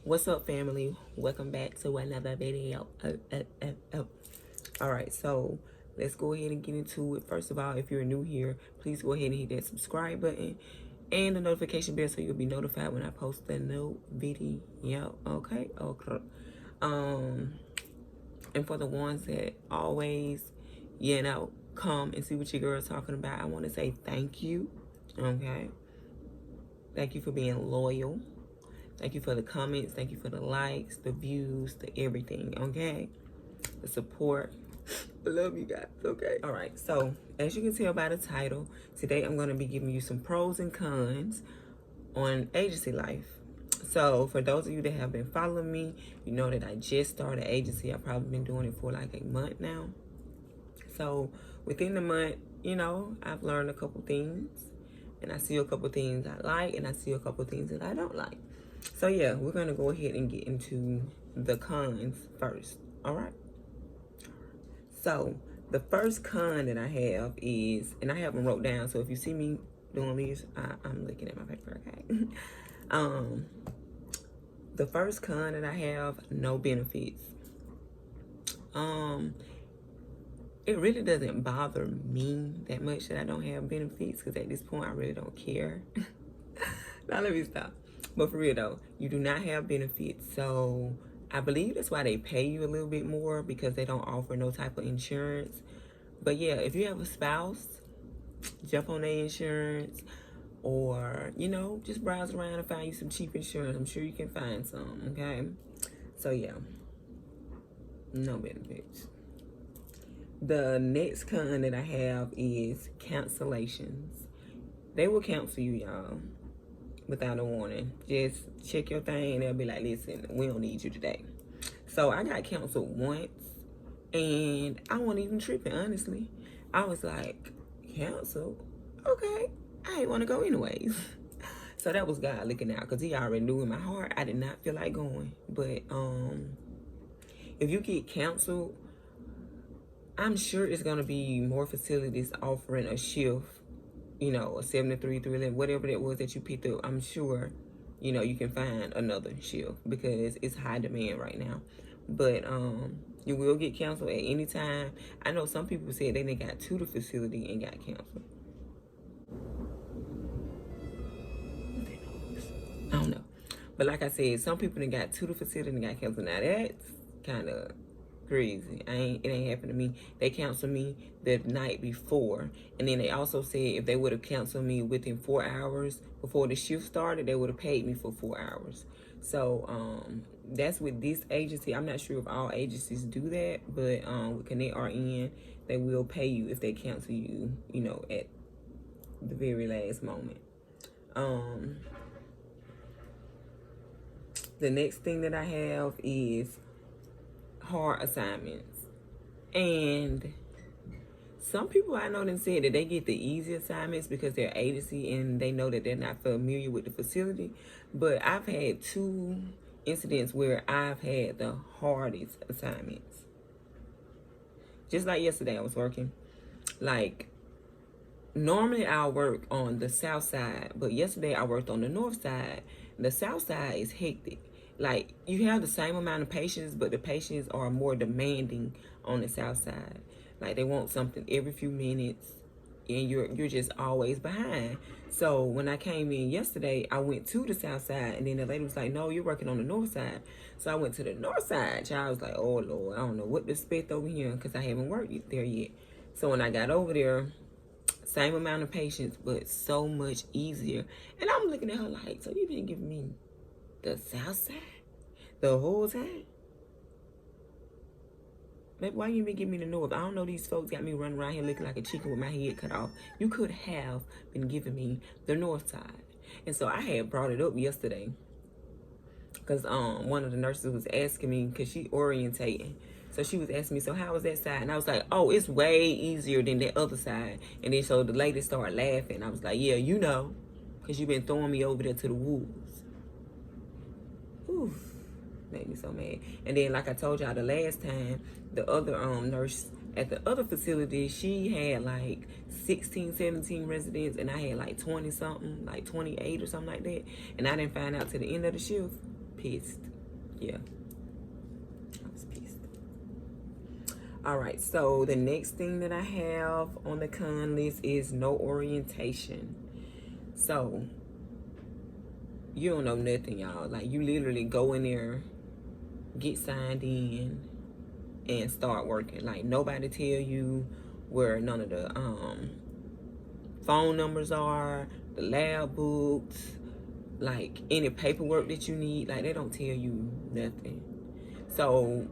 What's up, family? Welcome back to another video. All right, so let's go ahead and get into it. First of all, if you're new here, please go ahead and hit that subscribe button and the notification bell so you'll be notified when I post a new video. Okay. And for the ones that always, come and see what your girl's talking about, I want to say thank you. Okay. Thank you for being loyal. Thank you for the comments. Thank you for the likes, the views, the everything, okay? The support. I love you guys, okay? All right, so as you can tell by the title, today I'm going to be giving you some pros and cons on agency life. So for those of you that have been following me, you know that I just started agency. I've probably been doing it for like a month now. So within the month, I've learned a couple things. And I see a couple things I like, and I see a couple things that I don't like. So yeah, we're gonna go ahead and get into the cons first. All right. So the first con that I have is, and I have them wrote down. So if you see me doing these, I'm looking at my paper. Okay. The first con that I have, no benefits. It really doesn't bother me that much that I don't have benefits, because at this point I really don't care. Now let me stop. But for real though, you do not have benefits, so I believe that's why they pay you a little bit more, because they don't offer no type of insurance. But yeah, if you have a spouse, jump on their insurance, or just browse around and find you some cheap insurance. I'm sure you can find some. Okay, so yeah, no benefits. The next con that I have is cancellations. They will cancel you, y'all, without a warning. Just check your thing and they'll be like, listen, we don't need you today. So I got canceled once and I wasn't even tripping, honestly. I was like, canceled? Okay, I ain't want to go anyways. So that was God looking out, because he already knew in my heart I did not feel like going. But if you get canceled, I'm sure it's going to be more facilities offering a shift, a 7 to 3, 3, whatever that was that you picked up. I'm sure, you can find another shift, because it's high demand right now. But you will get canceled at any time. I know some people said they got to the facility and got canceled. I don't know. But like I said, some people that got to the facility and got canceled. Now that's kind of crazy. It ain't happened to me. They canceled me the night before, and then they also said if they would have canceled me within 4 hours before the shift started, they would have paid me for 4 hours. So that's with this agency. I'm not sure if all agencies do that, but with Connect RN, they will pay you if they cancel you, at the very last moment. The next thing that I have is hard assignments. And some people I know them said that they get the easy assignments because they're agency and they know that they're not familiar with the facility. But I've had 2 incidents where I've had the hardest assignments. Just like yesterday, I was working. Like, normally I'll work on the south side, but yesterday I worked on the north side. The south side is hectic. Like, you have the same amount of patients, but the patients are more demanding on the south side. Like, they want something every few minutes, and you're just always behind. So when I came in yesterday, I went to the south side, and then the lady was like, no, you're working on the north side. So I went to the north side. Child was like, oh Lord, I don't know what to expect over here, because I haven't worked there yet. So when I got over there, same amount of patients, but so much easier. And I'm looking at her like, so you been giving me the south side the whole time? Maybe why you been giving me the north? I don't know, these folks got me running around here looking like a chicken with my head cut off. You could have been giving me the north side. And so I had brought it up yesterday, because one of the nurses was asking me, because she orientating. So she was asking me, so how was that side? And I was like, oh, it's way easier than that other side. And then so the lady started laughing. I was like, yeah, because you've been throwing me over there to the wolves. Oof, made me so mad. And then, like I told y'all the last time, the other nurse at the other facility, she had like 16, 17 residents, and I had like 20 something, like 28 or something like that. And I didn't find out till the end of the shift. Pissed. Yeah, I was pissed. All right, so the next thing that I have on the con list is no orientation. So you don't know nothing, y'all. Like, you literally go in there, get signed in, and start working. Like, nobody tell you where none of the phone numbers are, the lab books, like any paperwork that you need. Like, they don't tell you nothing. So,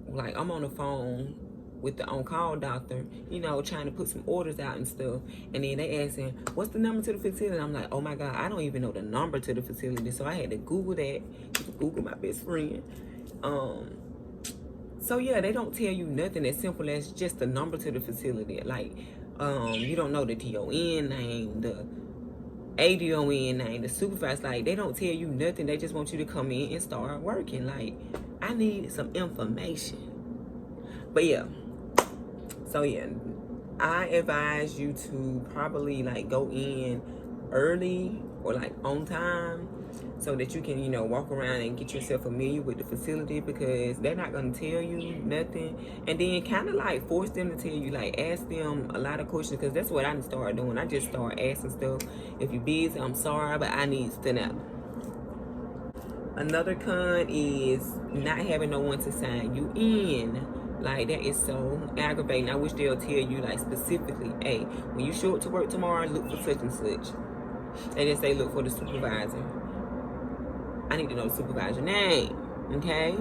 like, I'm on the phone with the on-call doctor, you know, trying to put some orders out and stuff. And then they asking, what's the number to the facility? And I'm like, oh my God, I don't even know the number to the facility. So I had to Google that. Google my best friend. So yeah, they don't tell you nothing as simple as just the number to the facility. Like, you don't know the DON name, the ADON name, the supervisor. Like, they don't tell you nothing. They just want you to come in and start working. Like, I need some information. But yeah, so yeah, I advise you to probably like go in early or like on time, so that you can, you know, walk around and get yourself familiar with the facility, because they're not going to tell you nothing. And then kind of like force them to tell you, like ask them a lot of questions, because that's what I started doing. I just started asking stuff. If you're busy, I'm sorry, but I need to know. Another con is not having no one to sign you in. Like, that is so aggravating. I wish they'll tell you, like, specifically, hey, when you show up to work tomorrow, look for such and such. They just say look for the supervisor. I need to know the supervisor name, okay?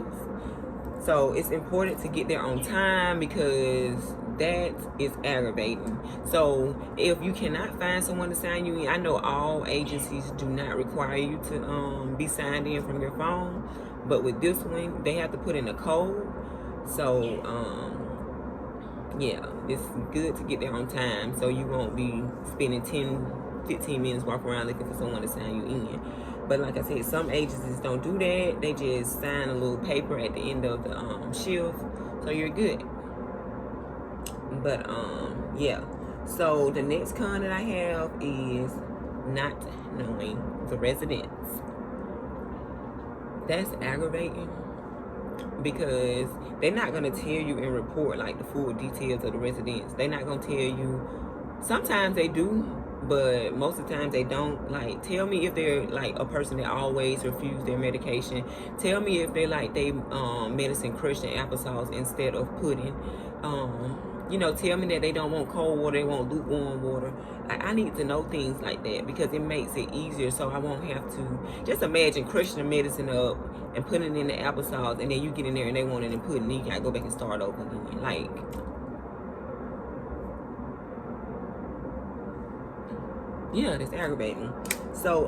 So it's important to get there on time, because that is aggravating. So if you cannot find someone to sign you in, I know all agencies do not require you to be signed in from your phone, but with this one, they have to put in a code. So yeah, it's good to get there on time, so you won't be spending 10-15 minutes walking around looking for someone to sign you in. But like I said, some agencies don't do that. They just sign a little paper at the end of the shift, so you're good. But yeah, so the next con that I have is not knowing the residents. That's aggravating, because they're not going to tell you and report like the full details of the residents. They're not going to tell you. Sometimes they do, but most of the time they don't. Like, tell me if they're like a person that always refuse their medication. Tell me if they like they medicine crushed in applesauce instead of pudding. You know, tell me that they don't want cold water, they want lukewarm water. I need to know things like that, because it makes it easier, so I won't have to. Just imagine crushing the medicine up and putting it in the applesauce, and then you get in there and they want it in pudding, and you gotta go back and start over again. Like, yeah, that's aggravating. So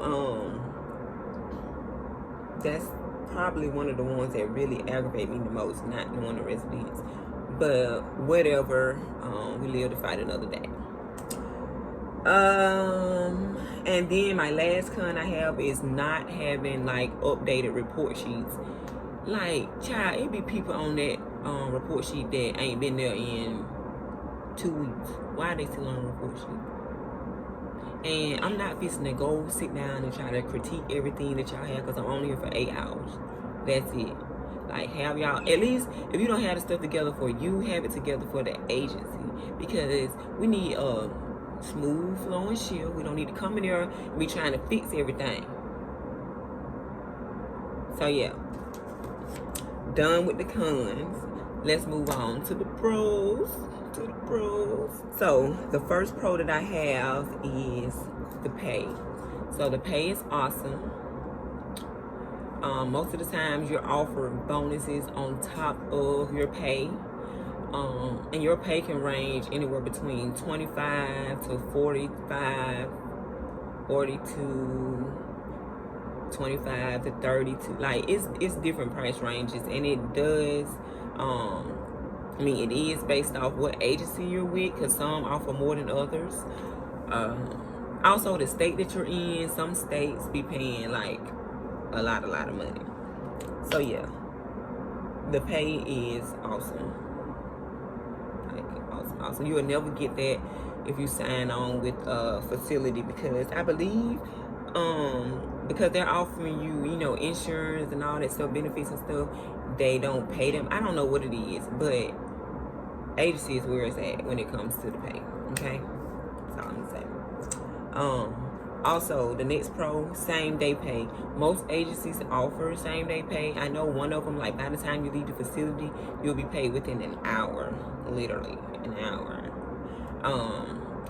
that's probably one of the ones that really aggravate me the most, not knowing the residents. But whatever, we live to fight another day. And then my last con I have is not having like updated report sheets. Like, child, it be people on that report sheet that ain't been there in 2 weeks. Why are they still on the report sheet? And I'm not fixing to go sit down and try to critique everything that y'all have, because I'm only here for 8 hours. That's it. Like, have y'all, at least if you don't have the stuff together for you, have it together for the agency, because we need a smooth flowing shift. We don't need to come in here and be trying to fix everything. So yeah, done with the cons. Let's move on to the pros. So the first pro that I have is the pay. So the pay is awesome. Most of the times you're offered bonuses on top of your pay. And your pay can range anywhere between 25 to 45, 42, 25 to 32. Like, it's different price ranges, and it does I mean, it is based off what agency you're with, because some offer more than others. Also, the state that you're in, some states be paying like a lot of money. So yeah, the pay is awesome. Like, awesome. You will never get that if you sign on with a facility, because I believe because they're offering you, you know, insurance and all that stuff, benefits and stuff, they don't pay them. I don't know what it is, but agency is where it's at when it comes to the pay. Okay, that's all I'm gonna say. Also, the next pro, same day pay. Most agencies offer same day pay. I know one of them, like by the time you leave the facility, you'll be paid within an hour, literally an hour.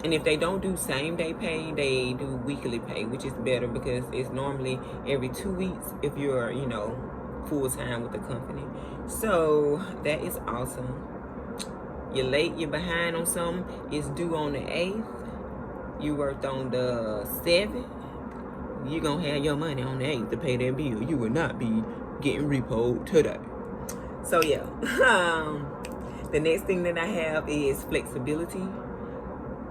And if they don't do same day pay, they do weekly pay, which is better because it's normally every 2 weeks if you're, you know, full time with the company. So that is awesome. You're late, you're behind on something, it's due on the 8th, you worked on the 7th, you're gonna have your money on the 8th to pay that bill. You will not be getting repoed today. So yeah, the next thing that I have is flexibility.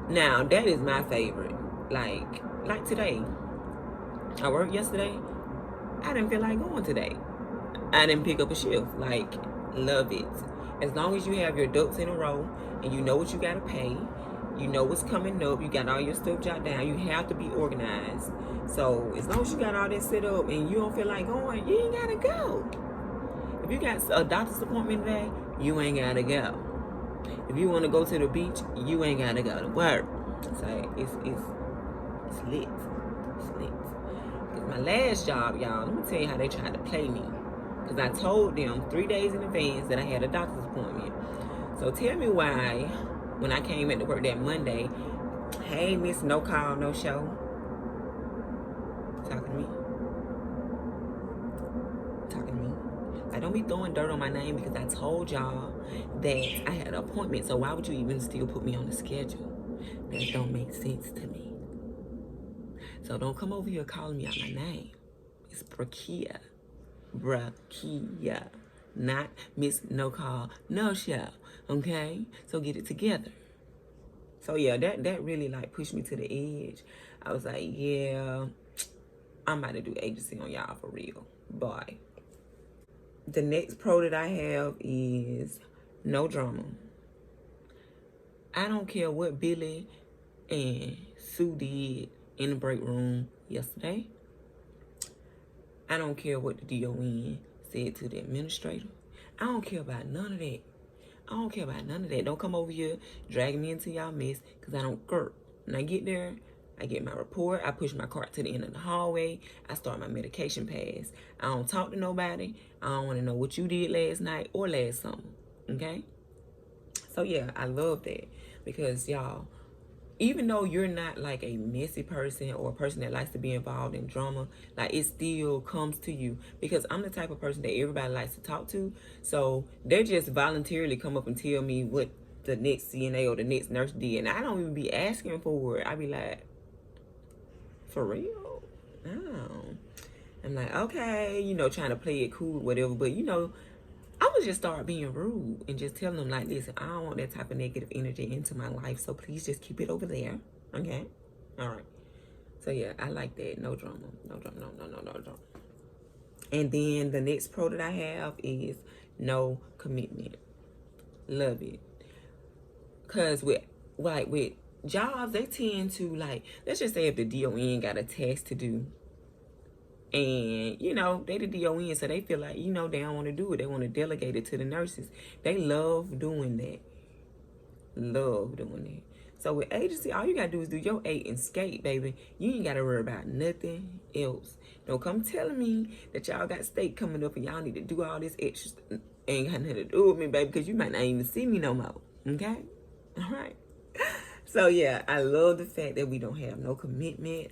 Now that is my favorite. Like today, I worked yesterday. I didn't feel like going today. I didn't pick up a shift. Like, love it. As long as you have your ducks in a row and you know what you gotta pay, you know what's coming up, you got all your stuff jotted down, you have to be organized. So as long as you got all that set up and you don't feel like going, you ain't gotta go. If you got a doctor's appointment today, you ain't gotta go. If you want to go to the beach, you ain't gotta go to work. So it's lit. It's lit. Cause my last job, y'all, let me tell you how they tried to play me. Cause I told them 3 days in advance that I had a doctor's appointment. So tell me why, when I came into work that Monday, hey Miss No Call No Show, talking to me. I don't be throwing dirt on my name because I told y'all that I had an appointment. So why would you even still put me on the schedule? That don't make sense to me. So don't come over here calling me out my name. It's Brakia. Brakia. Not Miss No Call No Show. Okay? So get it together. So yeah, that really like pushed me to the edge. I was like, yeah, I'm about to do agency on y'all for real. Bye. The next pro that I have is no drama. I don't care what Billy and Sue did in the break room yesterday. I don't care what the DON said to the administrator. I don't care about none of that. I don't care about none of that. Don't come over here dragging me into y'all mess because I don't care. When I get there, I get my report. I push my cart to the end of the hallway. I start my medication pass. I don't talk to nobody. I don't want to know what you did last night or last summer. Okay? So yeah, I love that because y'all, even though you're not like a messy person or a person that likes to be involved in drama, like it still comes to you because I'm the type of person that everybody likes to talk to. So they just voluntarily come up and tell me what the next CNA or the next nurse did, and I don't even be asking for it. I be like, for real? No. I'm like, okay, you know, trying to play it cool, whatever. But, you know, I would just start being rude and just telling them, like, listen, I don't want that type of negative energy into my life. So please just keep it over there. Okay? All right. So, yeah, I like that. No drama. No drama. No drama. And then the next pro that I have is no commitment. Love it. Because with jobs, they tend to, like, let's just say if the DON got a task to do, and, you know, they the DON, so they feel like, you know, they don't want to do it. They want to delegate it to the nurses. They love doing that. Love doing that. So with agency, all you got to do is do your 8 and skate, baby. You ain't got to worry about nothing else. Don't come telling me that y'all got state coming up and y'all need to do all this extra stuff. Ain't got nothing to do with me, baby, because you might not even see me no more. Okay? All right. So, yeah, I love the fact that we don't have no commitment.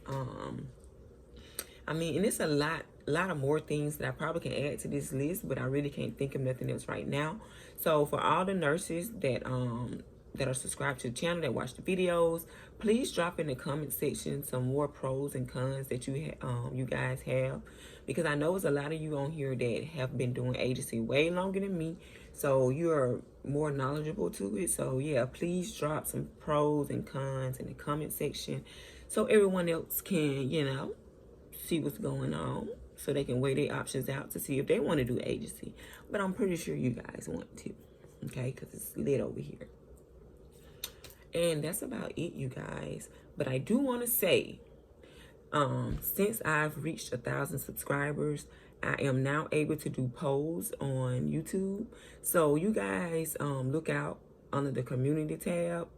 I mean, and it's a lot of more things that I probably can add to this list, but I really can't think of nothing else right now. So for all the nurses that are subscribed to the channel, that watch the videos, please drop in the comment section some more pros and cons that you guys have, because I know there's a lot of you on here that have been doing agency way longer than me, so you're more knowledgeable to it. So yeah, please drop some pros and cons in the comment section so everyone else can, you know, see what's going on, so they can weigh their options out to see if they want to do agency. But I'm pretty sure you guys want to, okay, because it's lit over here. And that's about it, you guys. But I do want to say Since I've reached 1,000 subscribers, I am now able to do polls on YouTube. So you guys look out under the community tab.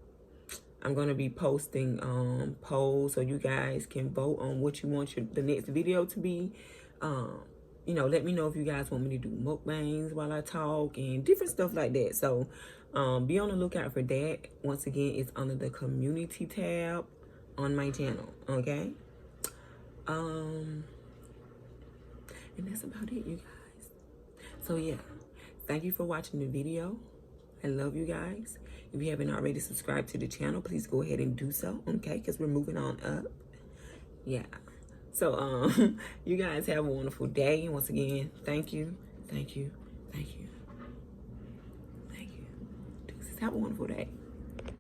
I'm going to be posting polls so you guys can vote on what you want the next video to be. You know, let me know if you guys want me to do mukbangs while I talk and different stuff like that. So be on the lookout for that. Once again, it's under the community tab on my channel, okay? And that's about it, you guys. So yeah, thank you for watching the video. I love you guys. If you haven't already subscribed to the channel, please go ahead and do so, okay? Because we're moving on up. Yeah. So, you guys have a wonderful day. Once again, thank you, thank you, thank you, thank you. Have a wonderful day.